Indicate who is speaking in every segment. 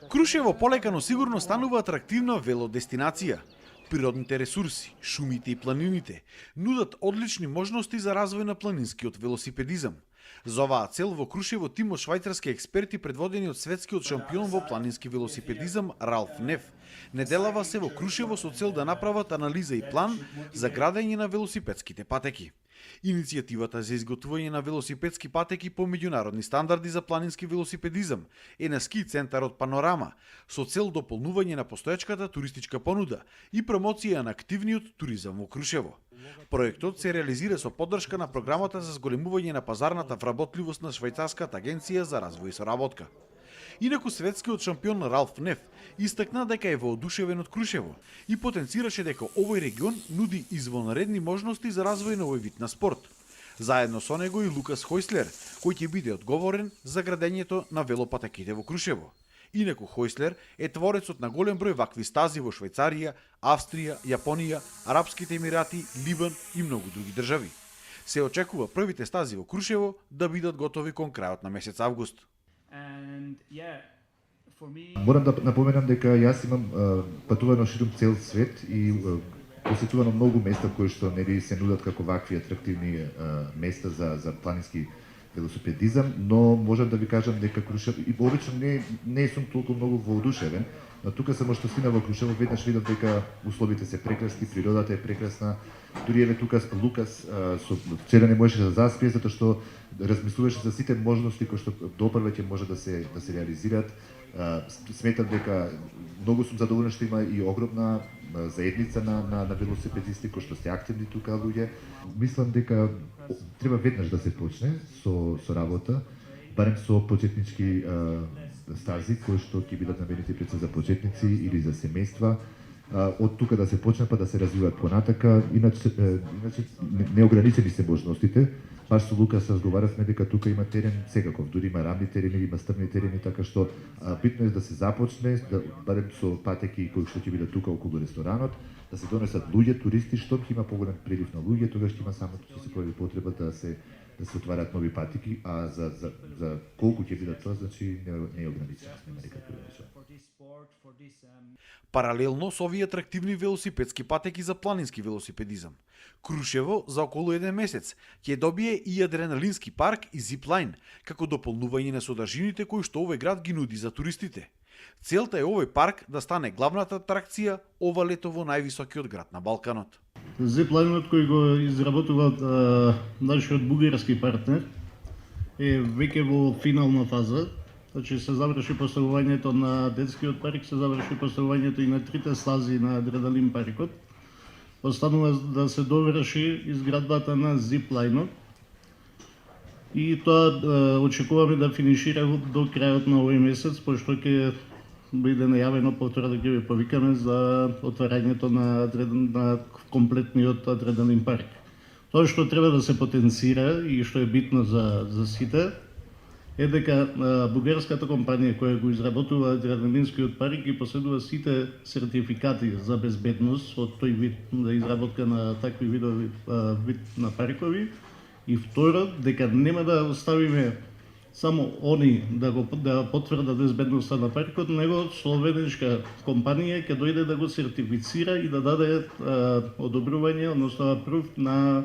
Speaker 1: Крушево полека но сигурно станува атрактивна велодестинација. Природните ресурси, шумите и планините нудат одлични можности за развој на планинскиот велосипедизам. За оваа цел во Крушево тим од швајцарски експерти предводени од светскиот шампион во планински велосипедизам Ралф Неф неделава се во Крушево со цел да направат анализа и план за градење на велосипедските патеки. Иницијативата за изготвување на велосипедски патеки по меѓународни стандарди за планински велосипедизам е на ски центарот Панорама со цел дополнување на постоечката туристичка понуда и промоција на активниот туризам во Крушево. Проектот се реализира со поддршка на програмата за зголемување на пазарната вработливост на швајцарската агенција за развој и соработка. Инаку светскиот шампион Ралф Неф истакна дека е воодушевен од Крушево и потенцираше дека овој регион нуди извонредни можности за развој на овој вид на спорт. Заедно со него и Лукас Хойслер, кој ќе биде одговорен за градењето на велопатеките во Крушево. Инаку Хойслер е творецот на голем број вакви стази во Швајцарија, Австрија, Јапонија, Арапските Емирати, Ливан и многу други држави. Се очекува првите стази во Крушево да бидат готови кон крајот на месец август.
Speaker 2: Морам да напоменам дека јас имам патувано ширум цел свет и посетувано многу места кои што нели се нудат како вакви атрактивни места за планински велосипедизам, но можам да ви кажам дека Крушево и обично не сум толку многу воодушевен, но тука сам што стигнав во Крушево веднаш видов дека условите се прекрасни, природата е прекрасна. Дури еве тука Лукас со вчера не можеше да заспие затоа што размислуваше за сите можности кои што допрва ќе може да се реализираат. Сметам дека многу сум задоволен што има и огромна заедница на велосипедисти кои што се активни тука луѓе. Мислам дека треба веднаш да се почне со работа, барем со почетнички стази кои што ќе бидат наменети пред се за почетници или за семејства. Од тука да се почне па да се развиваат понатака, иначе неограничени се можностите. Баш со Лукас разговаравме дека тука има терен секаков, дури има рамни терени, има стрмни терени, така што битно е да се започне, да барем со патеки кои што ќе бидат тука околу ресторанот, да се донесат луѓе, туристи, што ќе има поголем прилив на луѓе, тогаш ќе има само ќе се појави потреба да се отварат нови патеки, а за колку ќе бидат тоа, значи не е ограничено, нема никакви ограничения.
Speaker 1: Паралелно со овие атрактивни велосипедски патеки за планински велосипедизам, Крушево за околу еден месец ќе добие и адреналински парк и зиплайн, како дополнување на содржините кои што овој град ги нуди за туристите. Целта е овој парк да стане главната атракција ова лето во највисокиот град на Балканот.
Speaker 3: Зиплайнот кој го изработува нашиот бугарски партнер е веќе во финална фаза. Значи се заврши поставувањето на детскиот парк, се заврши поставувањето и на трите стази на адреналин паркот. Останува да се доврши изградбата на зиплайнот. И тоа очекуваме да финишира до крајот на овој месец, пошто ќе биде најавено повтора да ги повикаме за отварањето на комплетниот адреналин парк. Тоа што треба да се потенцира и што е битно за сите е дека бугарската компанија која го изработува адреналинскиот парк и поседува сите сертификати за безбедност од тој вид за изработка на такви вид на паркови, и второ дека нема да оставиме само они да потврдат безбедноста на паркот, него словенешка компанија ќе дојде да го сертифицира и да даде одобрување, односно апрув на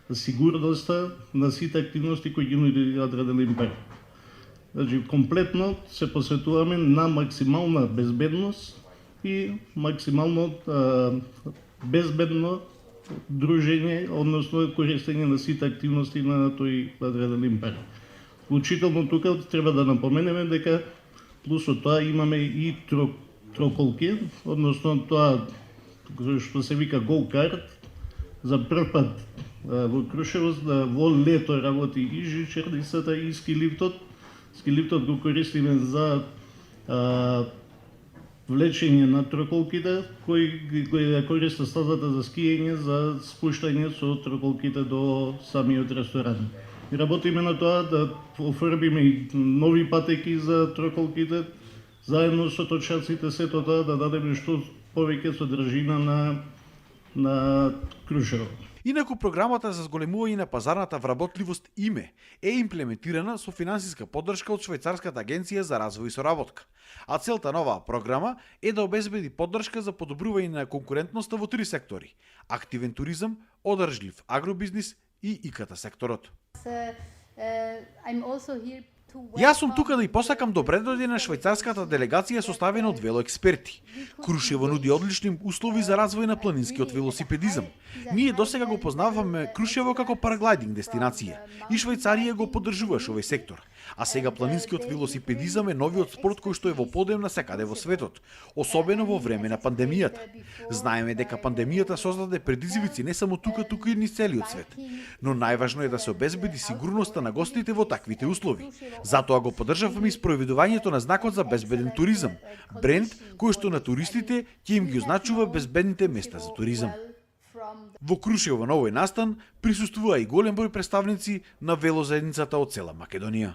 Speaker 3: сигурноста на сите активности кои ги нуди адреналин парк. Значи, комплетно се посветуваме на максимална безбедност и максимално безбедно дружење, односно користење на сите активности на тој адреналин парк. Вклучително тука треба да напоменеме дека плюс од тоа имаме и троколки, односно тоа што се вика go-kart. За прв пат во Крушево во лето работи и жичерницата и скилифтот. Скилифтот го користиме за влечење на троколките, кои користат стазата за скиење, за спуштање со троколките до самиот ресторан. И работиме на тоа да оформиме и нови патеки за троколките, заедно со точаците, сето тоа да дадеме што повеќе содржина на Крушево.
Speaker 1: Инаку програмата за зголемување на пазарната вработливост ИМЕ е имплементирана со финансиска поддршка од Швајцарската агенција за развој и соработка. А целта на оваа програма е да обезбеди поддршка за подобрување на конкурентноста во 3 сектори: активен туризам, одржлив агробизнис и ИКТ секторот. Јас сум тука да и посакам добре дојде на швајцарската делегација составена од велоексперти. Крушево нуди одлични услови за развој на планинскиот велосипедизам. Ние досега го познаваме Крушево како параглайдинг дестинација и Швајцарија го поддржуваше овој сектор. А сега планинскиот велосипедизам е новиот спорт кој што е во подем на секаде во светот, особено во време на пандемијата. Знаеме дека пандемијата создаде предизвици не само тука и низ целиот свет, но најважно е да се обезбеди сигурноста на гостите во таквите услови. Затоа го поддржаваме испроведувањето на знакот за безбеден туризам, бренд кој што на туристите ќе им ги означува безбедните места за туризам. Во Крушево на овој настан присуствува и голем број представници на велозаедницата од цела Македонија.